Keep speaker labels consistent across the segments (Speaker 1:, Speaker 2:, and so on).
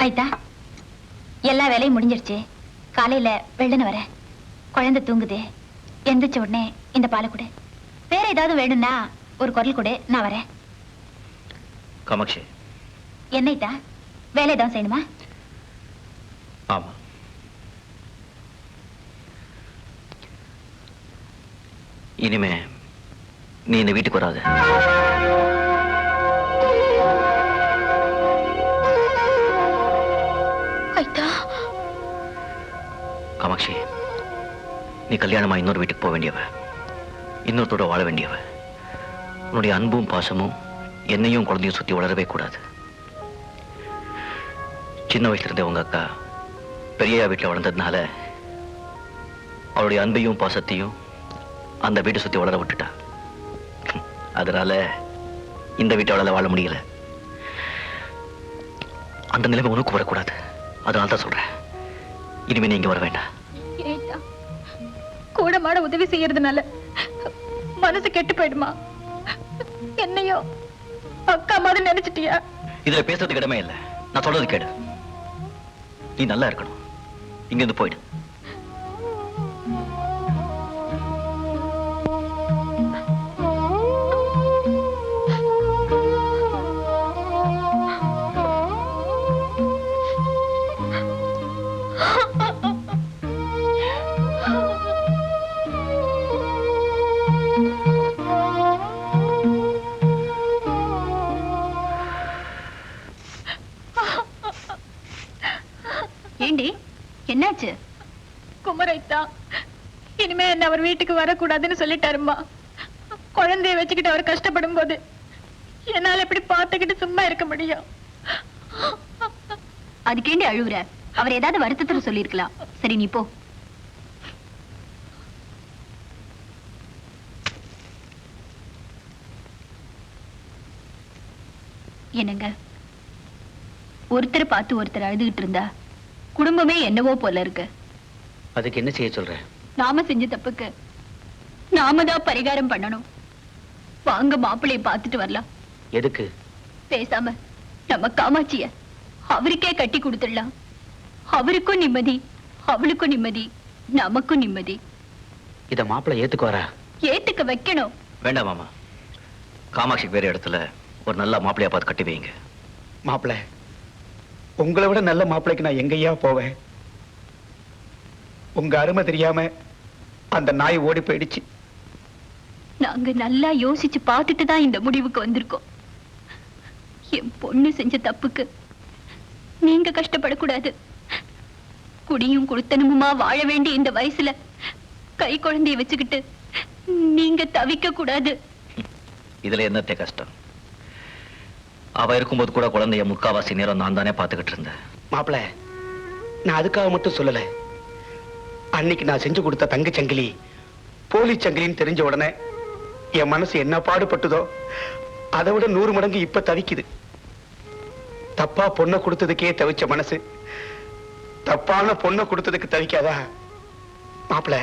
Speaker 1: ஐயா எல்லா வேலையும் முடிஞ்சிருச்சு. காலையில வெள்ளன வர குழந்தை தூங்குது. எந்திரிச்ச உடனே இந்த பாலை கொடு. வேற ஏதாவது வேணும்னா ஒரு குரல் கொடு, நான் வரேன்.
Speaker 2: காமாட்சி,
Speaker 1: என்னைட்டா வேலை ஏதாவது செய்யணுமா?
Speaker 2: ஆமா. இனிமே நீ இந்த வீட்டுக்கு வராது. காமாட்சி, நீ கல்யாணமா இன்னொரு வீட்டுக்கு போக வேண்டியவ, இன்னொருத்தோட வாழ வேண்டியவ. உன்னுடைய அன்பும் பாசமும் என்னையும் குழந்தையும் சுத்தி வளரவே கூடாது. சின்ன வயசுல இருந்தே உங்க அக்கா பெரியா வீட்டுல வளர்ந்ததுனால அவளுடைய அன்பையும் பாசத்தையும் அந்த வீட்டை சுத்தி வளர விட்டுட்டா. அதனால இந்த வீட்டை வாழ முடியல. அந்த நிலைமை உனக்கு வரக்கூடாது. அதனால தான் சொல்றேன், இனிமே நீங்க வர வேண்டாம்.
Speaker 1: கூட மாட உதவி செய்யறதுனால மனசு கெட்டு போயிடுமா? என்னையோ அக்கா மாதிரி நினைச்சிட்டியா?
Speaker 2: இதுல பேசுறதுக்கு இடமே இல்லை. நான் சொல்றது கேடு. நீ நல்லா இருக்கணும். இங்க இருந்து போயிடு.
Speaker 1: ஏண்டி, என்னாச்சு?
Speaker 3: குமரைத்தா இனிமே என்ன அவர் வீட்டுக்கு வரக்கூடாதுன்னு சொல்லிட்டாருமா. குழந்தைய வச்சுக்கிட்டு அவர் கஷ்டப்படும் போது என்னால எப்படி பார்த்துக்கிட்டு சும்மா இருக்க முடியும்?
Speaker 1: அதுக்கேண்டி அழுவுற? அவர் ஏதாவது வருத்தத்துல சொல்லிருக்கலாம். சரி, நீ போ. என்னங்க, ஒருத்தரை பார்த்து ஒருத்தர் அழுதுகிட்டு இருந்தா குடும்பமே என்னவோ போல இருக்கு.
Speaker 2: அதுக்கு என்ன செய்ய சொல்ற?
Speaker 1: நாம செஞ்ச தப்புக்கு நாம தான் பரிகாரம் பண்ணணும். வாங்க மாப்பிள்ளைய பார்த்துட்டு வரலாம்.
Speaker 2: எதுக்கு?
Speaker 1: பேசாம நம்ம காமாட்சிய அவருக்கே கட்டி கொடுத்துடலாம். அவருக்கும் நிம்மதி, அவளுக்கும் நிம்மதி, நமக்கும் நிம்மதி.
Speaker 2: இத மாப்பிள்ளை ஏத்துக்குவாரா?
Speaker 1: ஏத்துக்க வைக்கணும்.
Speaker 2: வேண்டாம் மாமா. காமாட்சிக்கு வேற இடத்துல ஒரு நல்ல மாப்பிள்ளையா பார்த்து கட்டி வைங்க.
Speaker 4: மாப்பிள்ளை, உங்களை விட நல்ல மாப்பிள்ளைக்கு நான் எங்கேயா போவேன்? உங்க அருமை தெரியாம அந்த நாய் ஓடி போயிடுச்சு.
Speaker 1: நாங்க நல்லா யோசிச்சு பார்த்துட்டு தான் இந்த முடிவுக்கு வந்திருக்கோம். என் பொண்ணு செஞ்ச தப்புக்கு நீங்க கஷ்டப்படக்கூடாது. குடியும் குடுத்தனமுமா வாழ வேண்டிய இந்த வயசுல கை குழந்தைய வச்சுக்கிட்டு நீங்க தவிக்க கூடாது.
Speaker 2: இதுல என்னத்தை கஷ்டம்? அவ இருக்கும்போது கூட குழந்தைய முக்காவாசி நேரம் நான் தானே பார்த்துக்கிட்டு இருந்தேன்.
Speaker 4: மாப்பிள்ளை, நான் அதுக்காக மட்டும் சொல்லல. அன்னைக்கு நான் செஞ்சு கொடுத்த தங்க சங்கிலி போலி சங்கிலின்னு தெரிஞ்ச உடனே என் மனசு என்ன பாடுபட்டுதோ அதை விட 100 மடங்கு இப்ப தவிக்குது. தப்பா பொண்ணை கொடுத்ததுக்கே தவிச்ச மனசு தப்பான பொண்ணை கொடுத்ததுக்கு தவிக்காதா? மாப்பிள்ளை,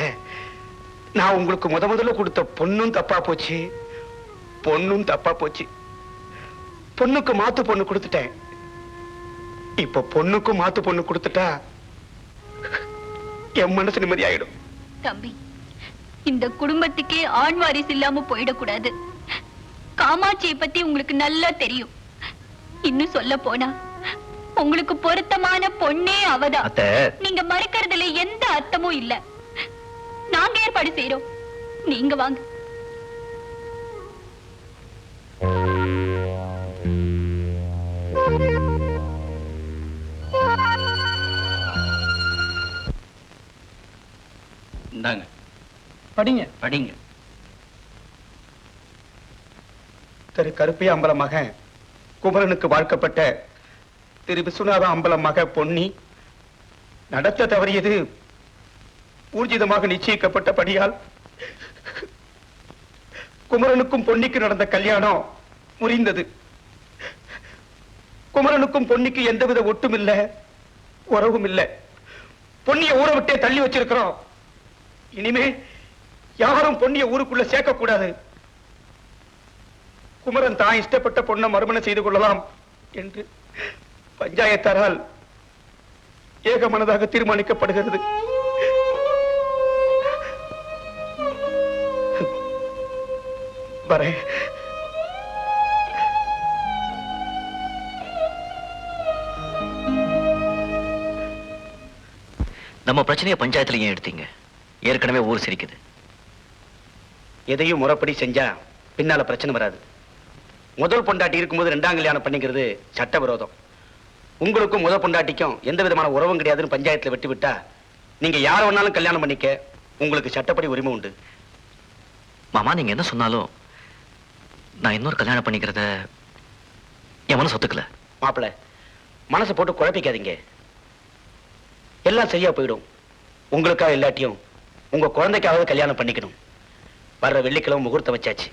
Speaker 4: நான் உங்களுக்கு முதல்ல கொடுத்த பொண்ணும் தப்பா போச்சு, பொண்ணும் தப்பா போச்சு. பொண்ணுக்கு மாத்து பொண்ணு கொடுத்துட்டேன். இப்ப பொண்ணுக்கும் மாத்து பொண்ணு கொடுத்துட்டா என் மனசு நிம்மதி ஆயிடும்.
Speaker 1: தம்பி, இந்த குடும்பத்துக்கே ஆண் வாரிசு இல்லாம போயிடக்கூடாது. காமாட்சியை பத்தி உங்களுக்கு நல்லா தெரியும். இன்னும் சொல்ல போனா உங்களுக்கு பொருத்தமான பொண்ணே அவதான். நீங்க மறுக்கிறதுல எந்த அர்த்தமும் இல்ல. நாங்க ஏற்பாடு செய்யறோம், நீங்க வாங்க.
Speaker 2: இந்தாங்க,
Speaker 4: படிங்க.
Speaker 2: படிங்க.
Speaker 4: திரு கருப்பையா அம்பலம் மகன் குமரனுக்கு வாழ்க்கப்பட்ட திரு விஸ்வநாத அம்பலம் மக பொன்னி நடத்த தவறியது ஊர்ஜிதமாக நிச்சயிக்கப்பட்டபடியால் குமரனுக்கும் பொன்னிக்கு நடந்த கல்யாணம் முறிந்தது. குமரனுக்கும் பொன்னிக்கு எந்தவித ஒட்டும் இல்ல, உறவும் இல்ல. பொன்னிய ஊரை விட்டே தள்ளி வச்சிருக்கிறோம். இனிமே யாரும் பொன்னிய ஊருக்குள்ள சேர்க்க கூடாது. குமரன் தான் இஷ்டப்பட்ட பொண்ணை மறுமணம் செய்து கொள்ளலாம் என்று பஞ்சாயத்தாரால் ஏகமனதாக தீர்மானிக்கப்படுகிறது. வரேன்.
Speaker 2: நம்ம பிரச்சனையை பஞ்சாயத்துல ஏன் எடுத்தீங்க? ஏற்கனவே ஊர் சிரிக்குது.
Speaker 4: எதையும் முறைப்படி செஞ்சா பின்னால பிரச்சனை வராது. முதல் பொண்டாட்டி இருக்கும்போது ரெண்டாம் கல்யாணம் பண்ணிக்கிறது சட்டவிரோதம். உங்களுக்கும் முதல் பொண்டாட்டிக்கும் எந்த விதமான உறவும் கிடையாதுன்னு பஞ்சாயத்துல வெட்டி விட்டா நீங்க யார வேணாலும் கல்யாணம் பண்ணிக்க உங்களுக்கு சட்டப்படி உரிமை உண்டு.
Speaker 2: மாமா, நீங்க என்ன சொன்னாலும் நான் இன்னொரு கல்யாணம் பண்ணிக்கிறத என் மனசு ஒத்துக்கல.
Speaker 4: மாப்பிள்ள, மனசை போட்டு குழப்பிக்காதீங்க. எல்லாம் சரியா போயிடும். உங்களுக்காக இல்லாட்டியும் உங்க குழந்தைக்காவது கல்யாணம் பண்ணிக்கணும். வர்ற வெள்ளிக்கிழமை முகூர்த்தம் வச்சாச்சு.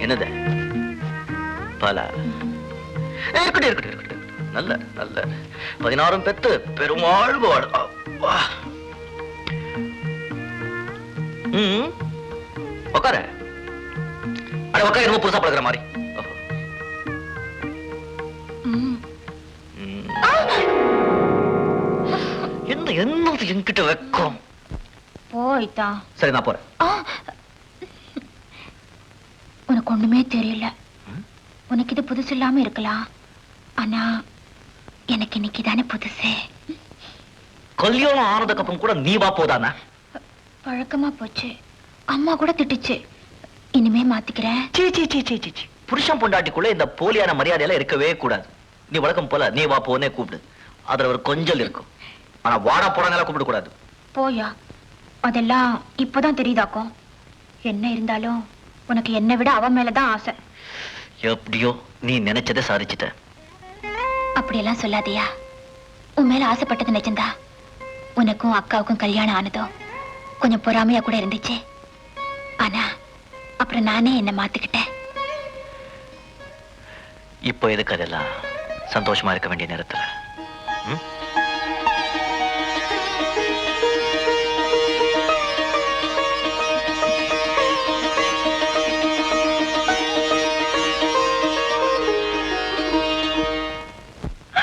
Speaker 2: என்னது பாலா? இருக்கட்டும் இருக்கட்டும் இருக்கட்டும். நல்ல நல்ல 16 பெத்து பெருமாள் வாடு. உக்கார. அட உக்கார, என்னமோ புதுசா பழகிற மாதிரி. என்ன என்னது என்கிட்ட வைக்கும்?
Speaker 1: போய்தா.
Speaker 2: சரி, நான் போறேன்.
Speaker 1: உனக்கு ஒண்ணுமே தெரியல. உனக்கு இது புதுசு இல்லாம இருக்கலாம், ஆனா எனக்கு இன்னைக்கு தானே புதுசு.
Speaker 2: கல்யாணம் ஆனதுக்கு அப்புறம் கூட நீ வா போதானா?
Speaker 1: பழக்கமா போச்சு. அம்மா கூட திட்டுச்சு. இனிமே மாத்திக்கிறேன்.
Speaker 2: புருஷன் பொண்டாட்டிக்குள்ள இந்த போலியான மரியாதையெல்லாம் இருக்கவே கூடாது. நீ வழக்கம் போல நீ வா போனே கூப்பிடு. அதுல ஒரு கொஞ்சல் இருக்கும். ஆனா வாடா போறாங்க கூப்பிட கூடாது.
Speaker 1: போயா, அதெல்லாம் இப்பதான் தெரியுதாக்கும். என்ன இருந்தாலும் உனக்கு என்னை விட அவன் மேலதான் ஆசை.
Speaker 2: எப்படியோ நீ நினைச்சதை சாதிச்சிட்ட.
Speaker 1: அப்படியெல்லாம் சொல்லாதியா. உன் மேல ஆசைப்பட்டது நிஜந்தா. உனக்கும் அக்காவுக்கும் கல்யாணம் ஆனதும் கொஞ்சம் பொறாமையா கூட இருந்துச்சு. ஆனா அப்புறம் நானே என்ன மாத்திக்கிட்டேன்.
Speaker 2: இப்போ எதுக்கு அதெல்லாம்? சந்தோஷமா இருக்க வேண்டிய நேரத்துல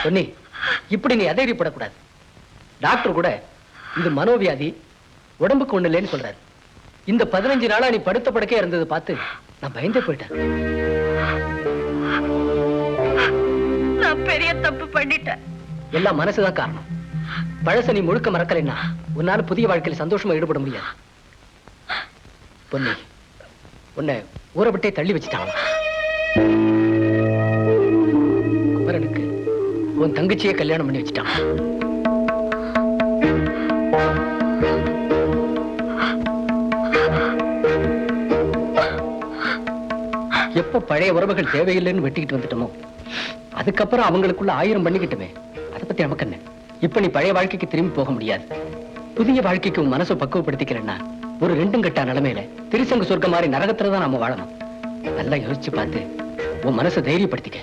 Speaker 5: பொன்னி, இப்படி நீ அதைரியப்படக்கூடாது. டாக்டர் கூட இது மனோவியாதி, உடம்புக்கு ஒண்ணு இல்லைன்னு சொல்றாரு. இந்த 15 நாளா நீ படுத்த படுக்கையா இருந்ததை பார்த்து நான் பயந்தே போயிட்டேன்.
Speaker 3: நான் பெரிய தப்பு பண்ணிட்டேன்.
Speaker 5: எல்லாம் மனசுதான் காரணம். பழச நீ முழுக்க மறக்கலைன்னா உன்னால புதிய வாழ்க்கையில் சந்தோஷமா ஈடுபட முடியாது. பொன்னி, உன்னை ஊரை விட்டே தள்ளி வச்சுட்டான். குமரனுக்கு உன் தங்கச்சியை கல்யாணம் பண்ணி வச்சுட்டான். எப்ப பழைய உறவுகள் தேவையில்லைன்னு வெட்டிக்கிட்டு வந்துட்டோமோ அதுக்கப்புறம் அவங்களுக்குள்ள 1000 பண்ணிக்கிட்டுமே. அதை பத்தி நமக்கு என்ன? இப்ப நீ பழைய வாழ்க்கைக்கு திரும்பி போக முடியாது. புதிய வாழ்க்கைக்கு உன் மனசை பக்குவப்படுத்திக்கிறேன்னா ஒரு 2 கட்டா நிலைமையில திருசங்க சொர்க்கம் மாதிரி நரகத்துலதான் நாம வாழணும். நல்லா யோசிச்சு பார்த்து உன் மனசை தைரியப்படுத்திக்க.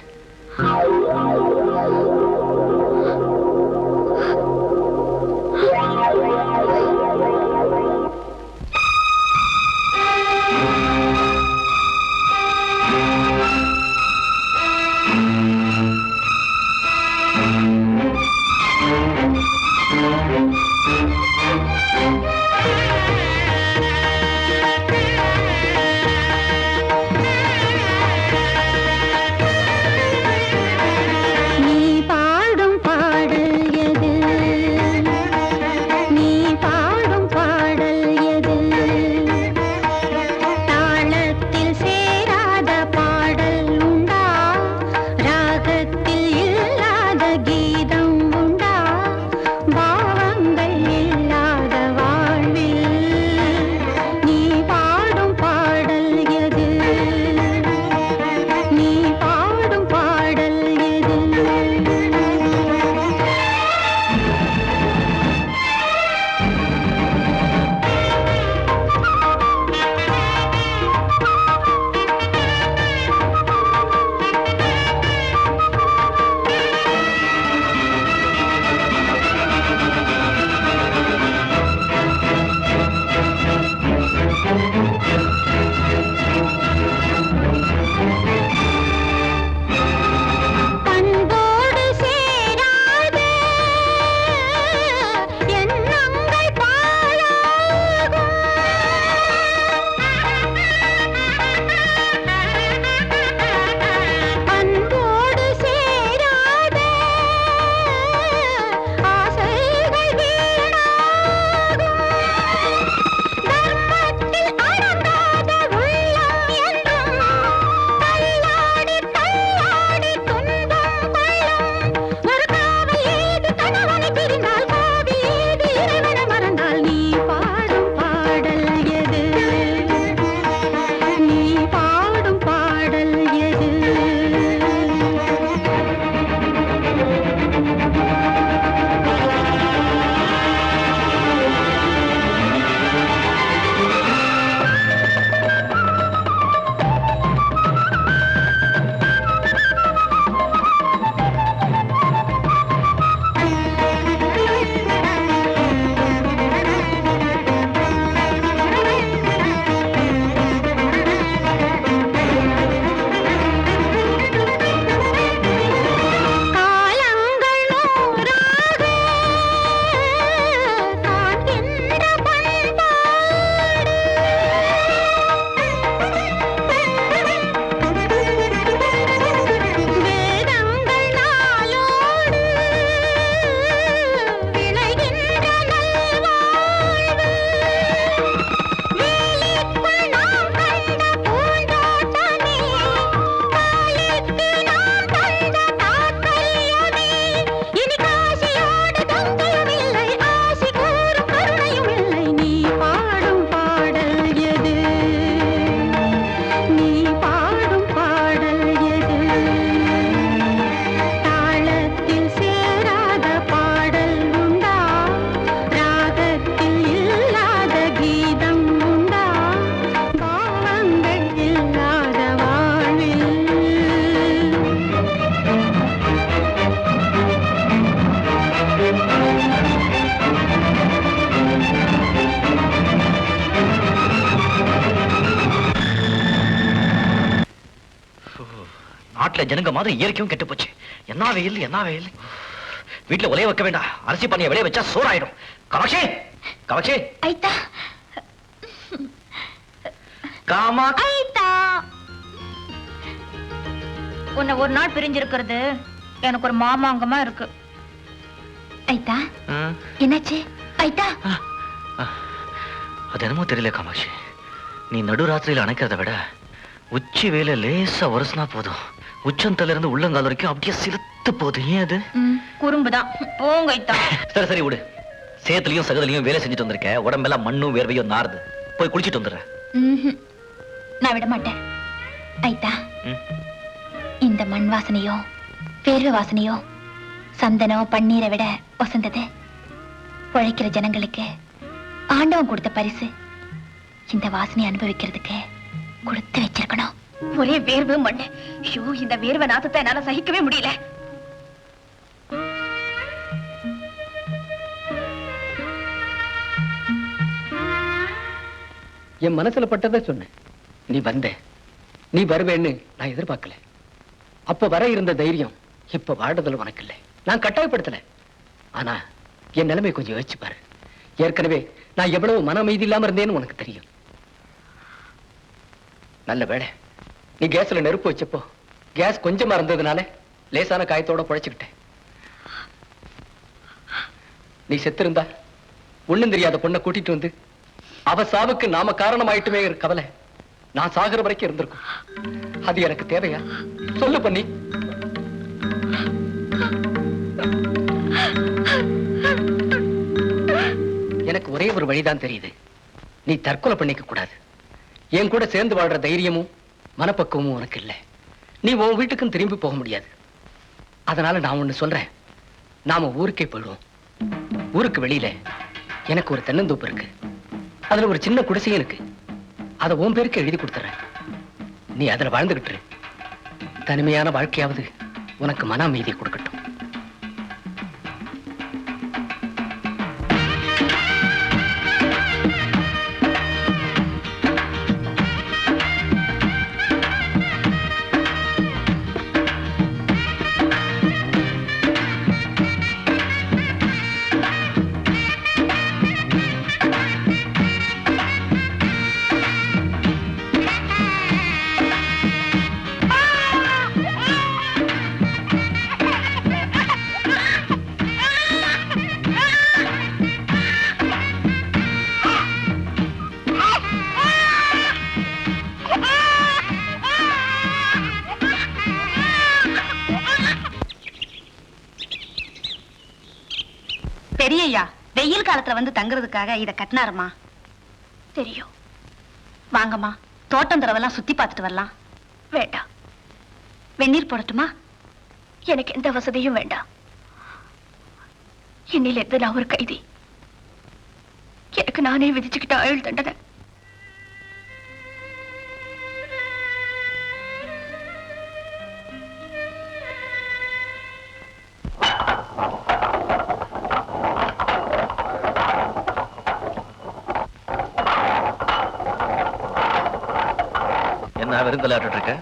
Speaker 2: காட்டுல ஜனங்க மாதிரி இயற்கையும் கெட்டு போச்சு. என்ன வெயில், என்ன வெயில். வீட்டுல உலைய வைக்க வேண்டாம், அரிசி பண்ணிய விளைய வச்சா சோறாயிடும். காமாட்சி, காமாட்சி,
Speaker 1: ஐத்தா,
Speaker 2: காமா,
Speaker 1: ஐத்தா. உன்னை ஒரு நாள் பிரிஞ்சிருக்கிறது எனக்கு ஒரு மாமாங்கமா இருக்கு. ஐத்தா, என்னாச்சு? ஐத்தா,
Speaker 2: அது என்னமோ தெரியல காமாட்சி. நீ நடுராத்திரியில அணைக்கிறத விட உச்சி வேலை லேசா உரசினா போதும், உச்சந்தல இருந்து உள்ளங்கால் வரைக்கும் அப்படியே சிலுத்து போகுது. ஏன் அது?
Speaker 1: குறும்புதான். போங்க ஐத்தா.
Speaker 2: சரி சரி விடு. சேத்துலயும் சகதிலையும் வேலை செஞ்சுட்டு வந்திருக்க, உடம்பெல்லாம் மண்ணும் வேர்வையும் நாறுது. போய் குளிச்சிட்டு வந்துடுறேன்.
Speaker 1: நான் விட மாட்டேன். ஐத்தா, இந்த மண் வாசனையோ வேர்வை வாசனையோ சந்தனம் பன்னீரை விட வசந்தது. உழைக்கிற ஜனங்களுக்கு ஆண்டவன் கொடுத்த பரிசு. இந்த வாசனை அனுபவிக்கிறதுக்கு கொடுத்து வச்சிருக்கணும். ஒரே வேர்வு மண்ணு. ஐயோ, இந்த வேர்வை நாத்தத்தை என்னால சகிக்கவே முடியல.
Speaker 5: என் மனசுல பட்டதை சொன்னேன். நீ வந்த, நீ வருவேன்னு நான் எதிர்பார்க்கல. அப்ப வர இருந்த தைரியம் இப்ப வாழ்றதுல உனக்கு இல்லை. நான் கட்டாயப்படுத்தல. ஆனா என் நிலைமை கொஞ்சம் யோசிச்சு பாரு. ஏற்கனவே நான் எவ்வளவு மன அமைதி இல்லாம இருந்தேன்னு உனக்கு தெரியும். நல்ல வேளை நீ கேஸ்ல நெருப்பு வச்சப்போ கேஸ் கொஞ்சமா இருந்ததுனால லேசான காயத்தோட பொழைச்சுக்கிட்டேன். நீ செத்திருந்தா ஒண்ணும் தெரியாத பொண்ணை கூட்டிட்டு வந்து அவ சாவுக்கு நாம காரணமாயிட்டுமே கவலை நான் சாகுற வரைக்கும் இருந்திருக்கும். அது எனக்கு தேவையா? சொல்லு பண்ணி. எனக்கு ஒரே ஒரு வழிதான் தெரியுது. நீ தற்கொலை பண்ணிக்க கூடாது. என் கூட சேர்ந்து வாழ்ற தைரியமும் மனப்பக்குவமும் உனக்கு இல்லை. நீ உன் வீட்டுக்கும் திரும்பி போக முடியாது. அதனால நான் ஒண்ணு சொல்றேன். நாம ஊருக்கே போயிடுவோம். ஊருக்கு வெளியில எனக்கு ஒரு தென்னந்தோப்பு இருக்கு. அதுல ஒரு சின்ன குடிசையும் இருக்கு. அதை உன் பேருக்கு எழுதி கொடுத்துறேன். நீ அதுல வாழ்ந்துகிட்டு இரு. தனிமையான வாழ்க்கையாவது உனக்கு மன அமைதியை கொடுக்கட்டும்.
Speaker 1: பெரியய்யா வெயில் காலத்துல வந்து தங்குறதுக்காக இத கட்டினாருமா. தெரியும். வாங்கம்மா, தோட்டம் தரவெல்லாம் சுத்தி பார்த்துட்டு வரலாம். வேண்டாம். வெந்நீர் போடட்டுமா? எனக்கு எந்த வசதியும் வேண்டாம். இன்னில இருந்து நான் ஒரு கைதி. எனக்கு நானே விதிச்சுக்கிட்ட ஆயுள் தண்டனை.
Speaker 2: என்ன விருந்தலாட்டு இருக்க?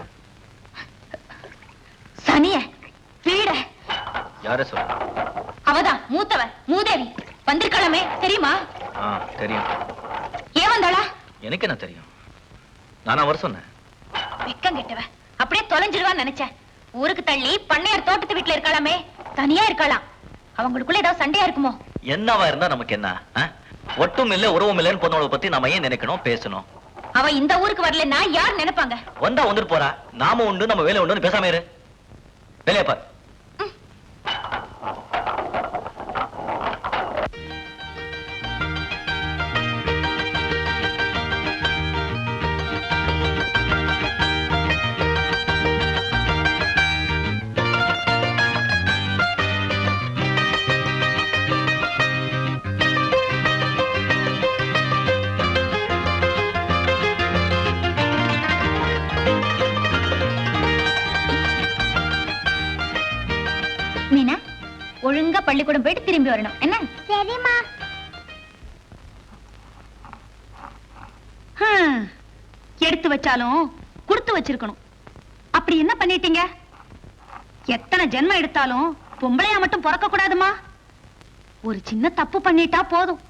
Speaker 1: சனிய வீட
Speaker 2: யார சொல்ற?
Speaker 1: அவதான் மூத்தவ மூதேவி வந்திருக்கலாமே, தெரியுமா?
Speaker 2: தெரியும்.
Speaker 1: ஏன் வந்தாளா?
Speaker 2: எனக்கு என்ன தெரியும்? நானா வர சொன்னேன்?
Speaker 1: வெக்கம் கெட்டவ, அப்படியே தொலைஞ்சிருவான்னு நினைச்சேன். ஊருக்கு தள்ளி பண்ணையார் தோட்டத்து வீட்டுல இருக்கலாமே, தனியா இருக்கலாம். அவங்களுக்குள்ள ஏதாவது சண்டையா இருக்குமோ?
Speaker 2: என்னவா இருந்தா நமக்கு என்ன? ஒட்டும் இல்ல உறவும் இல்லைன்னு பொண்ணோட பத்தி நாம ஏன் நினைக்கணும் பேசணும்?
Speaker 1: அவ இந்த ஊருக்கு வரலன்னா யார் நினைப்பாங்க?
Speaker 2: வந்தா வந்துட்டு போறா. நாம உண்டு நம்ம வேலை உண்டு பேசாம இரு. வேலைய பார்.
Speaker 1: மீனா, ஒழுங்கா பள்ளிக்கூடம் போயிட்டு திரும்பி வரணும். என்ன? சரிம்மா. எடுத்து வச்சாலும் கொடுத்து வச்சிருக்கணும். அப்படி என்ன பண்ணிட்டீங்க? எத்தனை ஜென்மம் எடுத்தாலும் பொம்பளையா மட்டும் பிறக்க கூடாதுமா. ஒரு சின்ன தப்பு பண்ணிட்டா போதும்,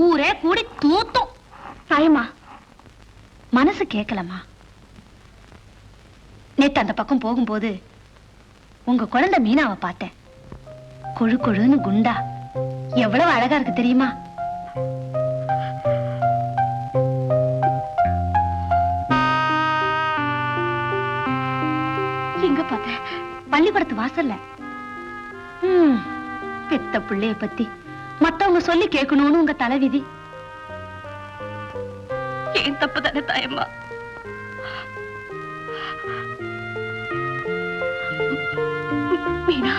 Speaker 1: ஊரே கூடி தூத்தும். தாயம்மா, மனசு கேட்கலமா. நேத்து அந்த பக்கம் போகும்போது உங்க குழந்தை மீனாவை பார்த்தேன். கொழு கொழுன்னு குண்டா, எவ்வளவு அழகா இருக்கு தெரியுமா? எங்க பார்த்த? பள்ளிக்கூடத்து வாசல்ல. பெத்த பிள்ளைய பத்தி மத்தவங்க சொல்லி கேட்கணும்னு உங்க தலைவிதி. ஏன் தப்பு தானே தாயம்மா? மீனா,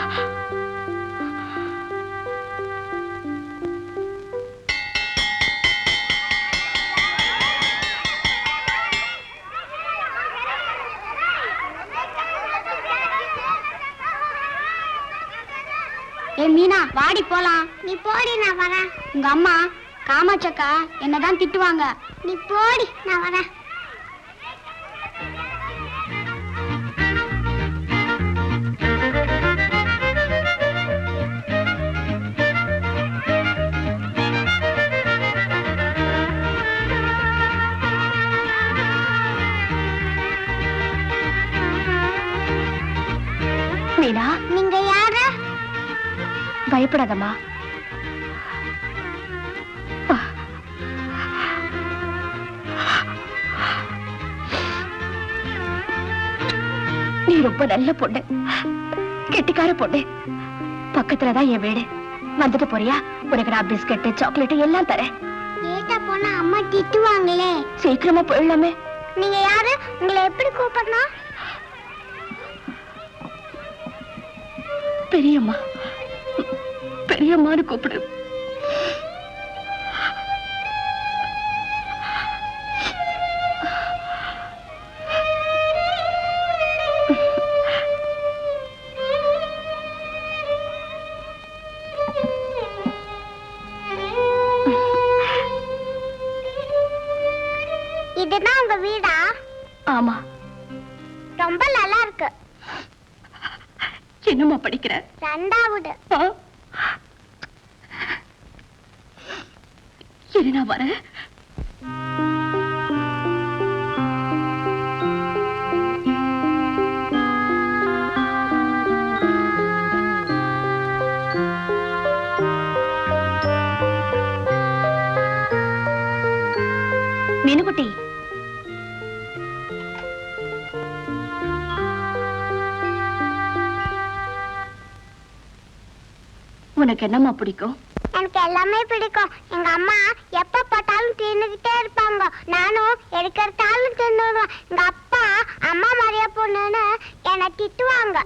Speaker 6: மீனா வாடி போலாம். நீ போடி, நான் வரேன். உங்க அம்மா காமாட்சக்கா என்னதான் திட்டுவாங்க. நீ போடி, நான் வரேன்.
Speaker 1: மீனா,
Speaker 6: நீங்க யாரு?
Speaker 1: பயப்படாதம்மா. நீ ரொம்ப நல்ல பொண்ணு, கெட்டிக்கார பொண்ணு. பக்கத்துலதான் என் வீடு. வந்துட்டு போறியா? உனக்கு நான் பிஸ்கட் சாக்லேட் எல்லாம் தரேன்.
Speaker 6: லேட்டா போனா அம்மா திட்டுவாங்களே.
Speaker 1: சீக்கிரமா போயிடலாமே.
Speaker 6: நீங்க யாரு? உங்களை எப்படி கூப்பிடணும்?
Speaker 1: பெரியம்மா, பெரியம்மான்னு கூப்பிடு.
Speaker 6: இதுதான் உங்க வீடா?
Speaker 1: ஆமா.
Speaker 6: ரொம்ப நல்லா இருக்கு.
Speaker 1: என்னம்மா படிக்கிற?
Speaker 6: 2வது.
Speaker 1: இரு, நான் வரேன். மீனுக்குட்டி, உனக்கு என்னம்மா பிடிக்கும்?
Speaker 6: எனக்கு எல்லாமே பிடிக்கும். எங்க அம்மா எப்ப பார்த்தாலும் தின்னுகிட்டே இருப்பாங்க. நானும் எடுக்கிறதாலும் தின்னுடுவேன். எங்க அப்பா அம்மா மாதிரியா பொண்ணுன்னு என்னை திட்டுவாங்க.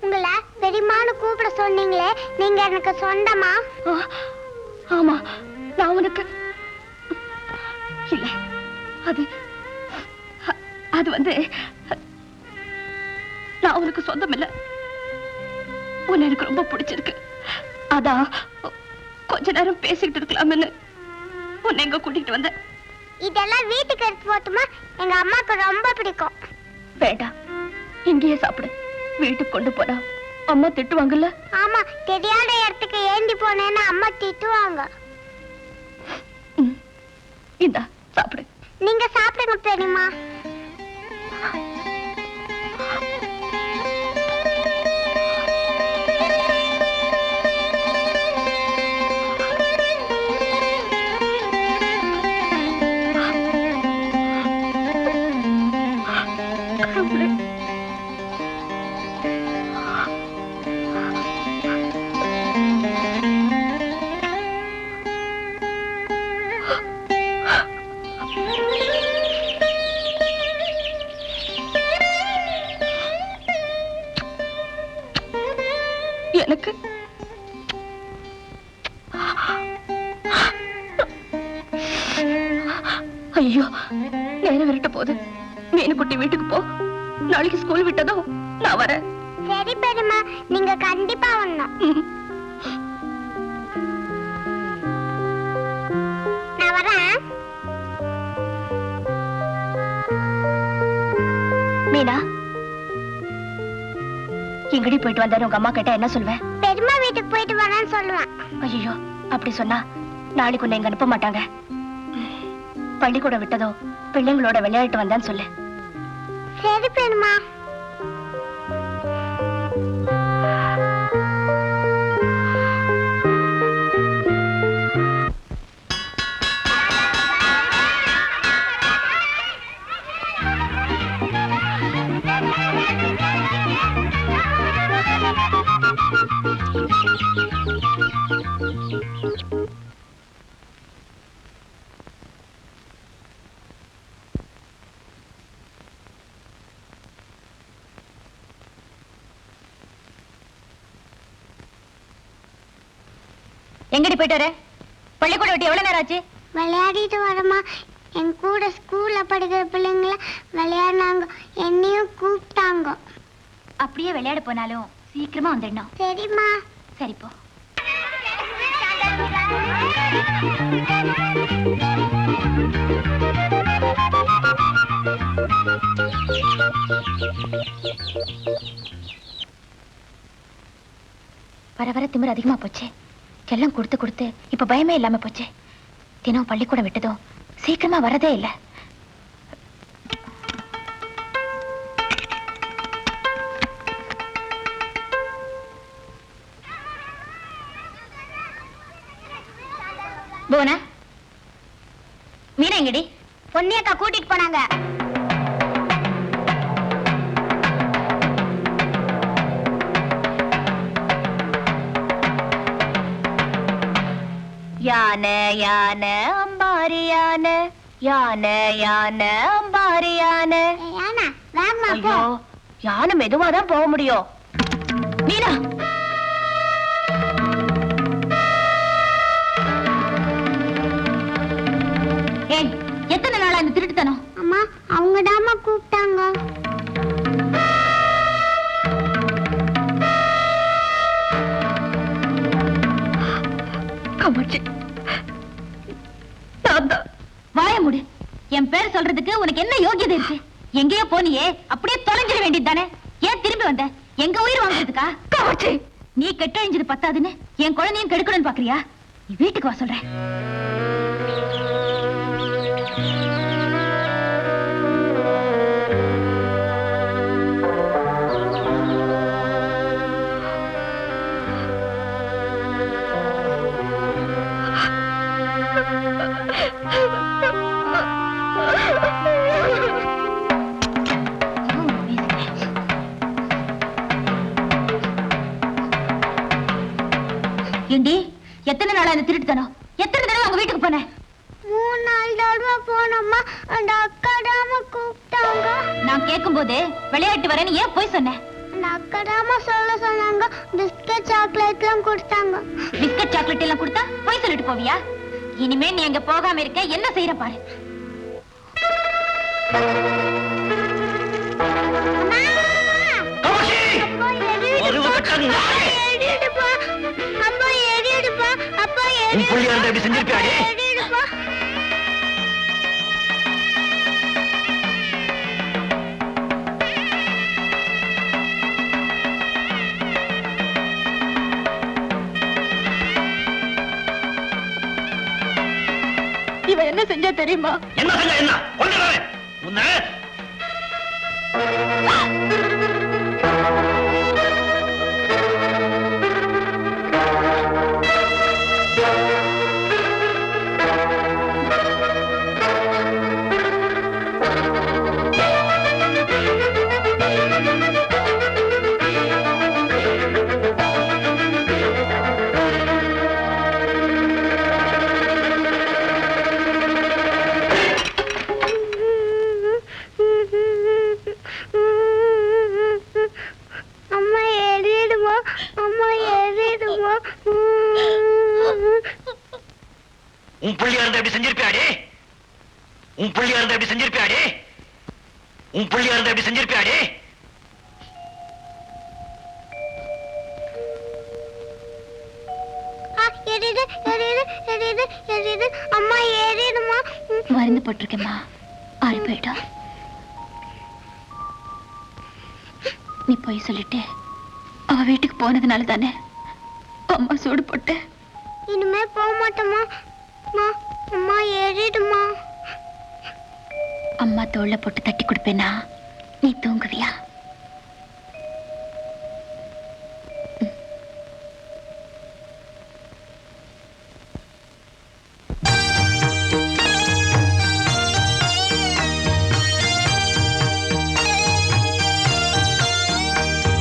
Speaker 6: உங்களை பெரியம்மான்னு கூப்பிட சொன்னீங்களே, நீங்க எனக்கு சொந்தமா?
Speaker 1: ஆமா, நான் உனக்கு இல்ல, அது வந்து நான் உனக்கு சொந்தம் இல்ல. உன்னை எனக்கு ரொம்ப பிடிச்சிருக்கு. அதான் கொஞ்ச நேரம் பேசிக்கிட்டு இருக்கலாம்னு உன்னை எங்க கூட்டிட்டு வந்தேன்.
Speaker 6: இதெல்லாம் வீட்டுக்கு எடுத்து போட்டுமா? எங்க அம்மாக்கு ரொம்ப பிடிக்கும்.
Speaker 1: வேண்டாம், இங்கேயே சாப்பிடு. வீட்டுக்கு கொண்டு போனா அம்மா திட்டுவாங்கல்ல.
Speaker 6: ஆமா, தெரியாத இடத்துக்கு ஏந்தி போனேன்னு அம்மா திட்டுவாங்க.
Speaker 1: இந்தா சாப்பிடு.
Speaker 6: நீங்க சாப்பிடுங்க பெரியம்மா.
Speaker 1: எனக்கு ஐயோ, நேரம் விரட்ட போகுது. மீனுக்குட்டி வீட்டுக்கு போ. நாளைக்கு ஸ்கூல் விட்டதும் நான் வரேன்.
Speaker 6: சரி பெரியம்மா, நீங்க கண்டிப்பா வரணும். நான் வரேன்.
Speaker 1: எங்கடி போயிட்டு வந்தாரு உங்க அம்மா கேட்டா என்ன சொல்வேன்?
Speaker 6: பெரியம்மா வீட்டுக்கு போயிட்டு வரேன்னு சொல்லுவேன்.
Speaker 1: ஐயோ, அப்படி சொன்னா நாளைக்கு உன்னை இங்க அனுப்ப மாட்டாங்க. பள்ளிக்கூடம் விட்டதோ பிள்ளைங்களோட விளையாட்டு வந்தான்னு சொல்லு.
Speaker 6: சரி பெரியம்மா.
Speaker 1: எங்கடி போயிட்டு வர? பள்ளிக்கூடம் விட்டு எவ்வளவு நேரம் ஆச்சு?
Speaker 6: விளையாடிட்டு வரமா. என் கூட ஸ்கூல்ல படிக்கிற பிள்ளைங்கள விளையாடினாங்க, என்னையும் கூப்பிட்டாங்க.
Speaker 1: அப்படியே விளையாட போனாலும் சீக்கிரமா வந்துடணும்.
Speaker 6: சரிம்மா.
Speaker 1: சரி போ. வர வர திமிரு அதிகமா போச்சு. எல்லாம் கொடுத்து கொடுத்து இப்ப பயமே இல்லாம போச்சு. தினம் பள்ளிக்கூடம் விட்டதும் சீக்கிரமா வரதே இல்ல. போனா மீனா எங்கடி?
Speaker 6: பொன்னியக்கா கூட்டிட்டு போனாங்க.
Speaker 1: யானை யானை அம்பாரி யானை, யானை யானை அம்பாரி யானை.
Speaker 6: யானா வாமா போ.
Speaker 1: ஐயோ, யானை மெதுவாதான் போக முடியும். மீனா, ஏய், எத்தனை நாளா இந்த திருட்டுத்தனம்?
Speaker 6: அம்மா அவங்க தாமா கூப்பிட்டாங்க.
Speaker 1: வாய முடி. என் பேர் சொல்றதுக்கு உனக்கு என்ன யோகியதை இருக்கு? எங்கேயோ போனியே, அப்படியே தொலைஞ்சிட வேண்டியது தானே? ஏன் திரும்பி வந்த? எங்க உயிர் வாங்குறதுக்கா? நீ கெட்டழிஞ்சது பத்தாதுன்னு என் குழந்தையும் கெடுக்கணும்னு பாக்குறியா? நீ வீட்டுக்கு வா சொல்றேன். ஏண்டி, எத்தனை நாளா இந்த திருட்டுத்தனம்? எத்தனை தடவை அவங்க வீட்டுக்கு போன?
Speaker 6: 3-4 தடவை போனோம்மா. அந்த அக்கா தாமா கூப்பிட்டாங்க.
Speaker 1: நான் கேட்கும் போது விளையாட்டு வரேன்னு ஏன் போய் சொன்ன?
Speaker 6: அந்த அக்கா தாமா சொல்ல சொன்னாங்க. பிஸ்கட் சாக்லேட் எல்லாம் கொடுத்தாங்க.
Speaker 1: பிஸ்கட் சாக்லேட் எல்லாம் கொடுத்தா போய் சொல்லிட்டு போவியா? இனிமே நீ அங்க போகாம இருக்க என்ன செய்யற பாரு.
Speaker 3: இவன் என்ன செஞ்சா தெரியுமா?
Speaker 2: என்ன செஞ்சா என்ன? கொல்லுறேன் உன்னை. உன் புள்ளியா இருந்தா எப்படி செஞ்சிருப்பியாடி? உன் புள்ளியா இருந்தா எப்படி செஞ்சிருப்பியாடி? உன் புள்ளியா இருந்தா எப்படி செஞ்சிருப்பியாடி?
Speaker 6: அம்மா ஏறிடுமா?
Speaker 1: மருந்து போட்டிருக்கேம்மா, ஆறி போயிடும். நீ போய் சொல்லிட்டு அவ வீட்டுக்கு போனதுனால தானே அம்மா சூடு போட்டு.
Speaker 6: இனிமே போக மாட்டோமா? அம்மா, அம்மா ஏறிடுமா?
Speaker 1: அம்மா தோள்ல போட்டு தட்டி கொடுப்பேனா, நீ தூங்குவியா?